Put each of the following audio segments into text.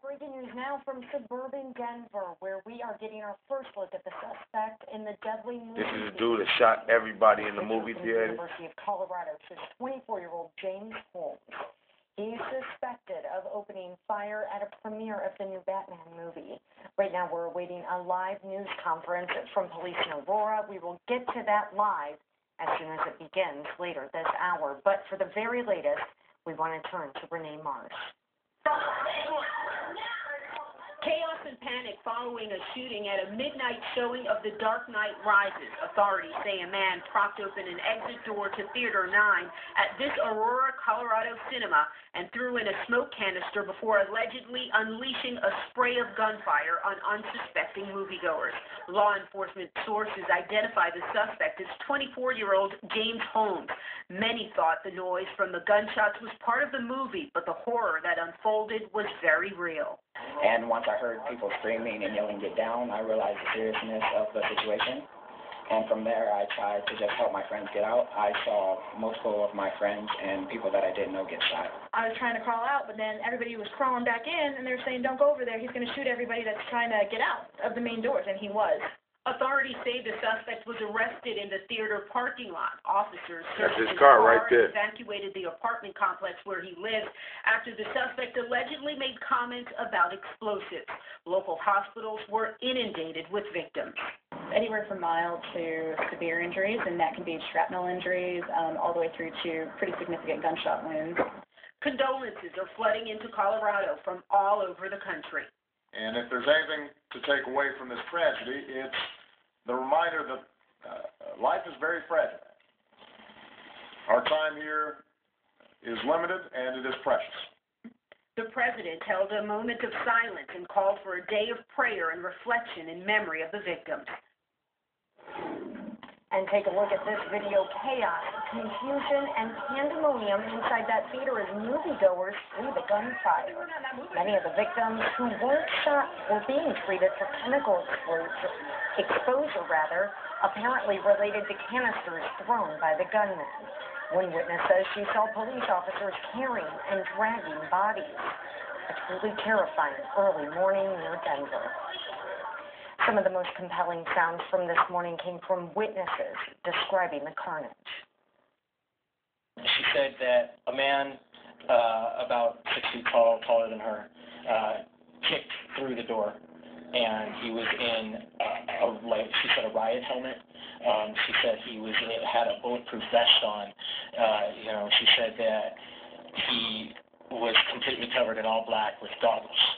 Breaking news now from suburban Denver, where we are getting our first look at the suspect in the deadly movie. This is a dude that shot everybody in the movie theater. University of Colorado, says 24-year-old James Holmes. He's suspected of opening fire at a premiere of the new Batman movie. Right now, we're awaiting a live news conference from police in Aurora. We will get to that live as soon as it begins later this hour. But for the very latest, we want to turn to Renee Mars. Chaos and panic following a shooting at a midnight showing of The Dark Knight Rises. Authorities say a man propped open an exit door to Theater 9 at this Aurora, Colorado cinema and threw in a smoke canister before allegedly unleashing a spray of gunfire on unsuspecting moviegoers. Law enforcement sources identify the suspect as 24-year-old James Holmes. Many thought the noise from the gunshots was part of the movie, but the horror that unfolded was very real. And once I heard people screaming and yelling, "Get down," I realized the seriousness of the situation. And from there, I tried to just help my friends get out. I saw multiple of my friends and people that I didn't know get shot. I was trying to crawl out, but then everybody was crawling back in, and they were saying, "Don't go over there. He's going to shoot everybody that's trying to get out of the main doors," and he was. Authorities say the suspect was arrested in the theater parking lot. Officers That's searched his car right there. and evacuated the apartment complex where he lives after the suspect allegedly made comments about explosives. Local hospitals were inundated with victims. Anywhere from mild to severe injuries, and that can be shrapnel injuries, all the way through to pretty significant gunshot wounds. Condolences are flooding into Colorado from all over the country. And if there's anything to take away from this tragedy, it's the reminder that life is very fragile. Our time here is limited and it is precious. The president held a moment of silence and called for a day of prayer and reflection in memory of the victims. And take a look at this video. Chaos, confusion, and pandemonium inside that theater as moviegoers flee the gunfire. Many of the victims who weren't shot were being treated for chemical exposure, apparently related to canisters thrown by the gunman. One witness says she saw police officers carrying and dragging bodies. A truly terrifying early morning near Denver. Some of the most compelling sounds from this morning came from witnesses describing the carnage. She said that a man about 6 feet tall, taller than her, kicked through the door, and he was in she said a riot helmet. She said had a bulletproof vest on. She said that he was completely covered in all black with goggles.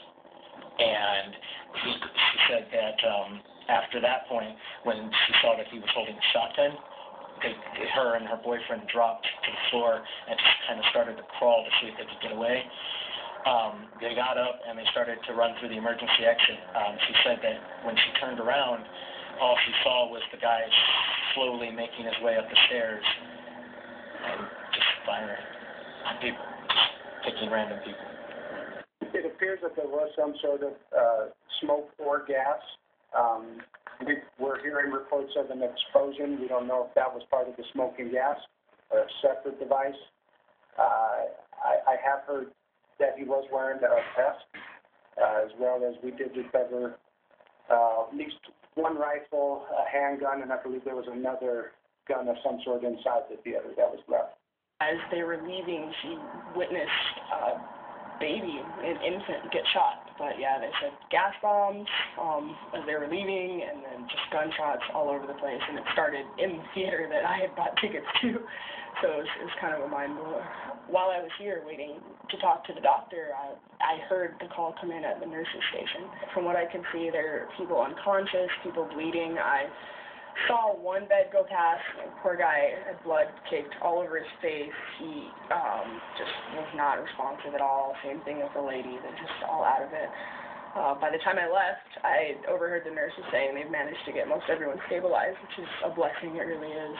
And she said that after that point, when she saw that he was holding a shotgun, her and her boyfriend dropped to the floor and just kind of started to crawl to see if they could get away. They got up and they started to run through the emergency exit. She said that when she turned around, all she saw was the guy slowly making his way up the stairs and just firing on people, just picking random people. It appears that there was some sort of smoke or gas. We're hearing reports of an explosion. We don't know if that was part of the smoke and gas or a separate device. I have heard that he was wearing a vest, as well as we did recover at least one rifle, a handgun, and I believe there was another gun of some sort inside the theater that was left. As they were leaving, she witnessed baby, an infant, get shot. But yeah, they said gas bombs as they were leaving, and then just gunshots all over the place. And it started in the theater that I had bought tickets to, so it was kind of a mind blower. While I was here waiting to talk to the doctor, I heard the call come in at the nurse's station. From what I can see, there are people unconscious, people bleeding. I saw one bed go past. Poor guy had blood caked all over his face. He just was not responsive at all. Same thing with the lady. They're just all out of it. By the time I left, I overheard the nurses saying they've managed to get most everyone stabilized, which is a blessing. It really is.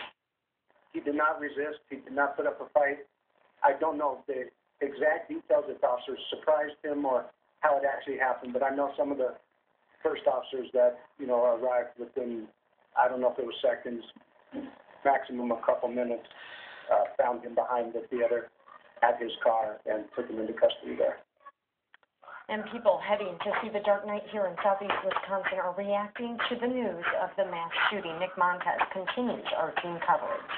He did not resist. He did not put up a fight. I don't know the exact details if the officers surprised him or how it actually happened, but I know some of the first officers that, arrived within, I don't know if it was seconds, maximum a couple minutes, found him behind the theater at his car and took him into custody there. And people heading to see The Dark Knight here in southeast Wisconsin are reacting to the news of the mass shooting. Nick Montez continues our team coverage.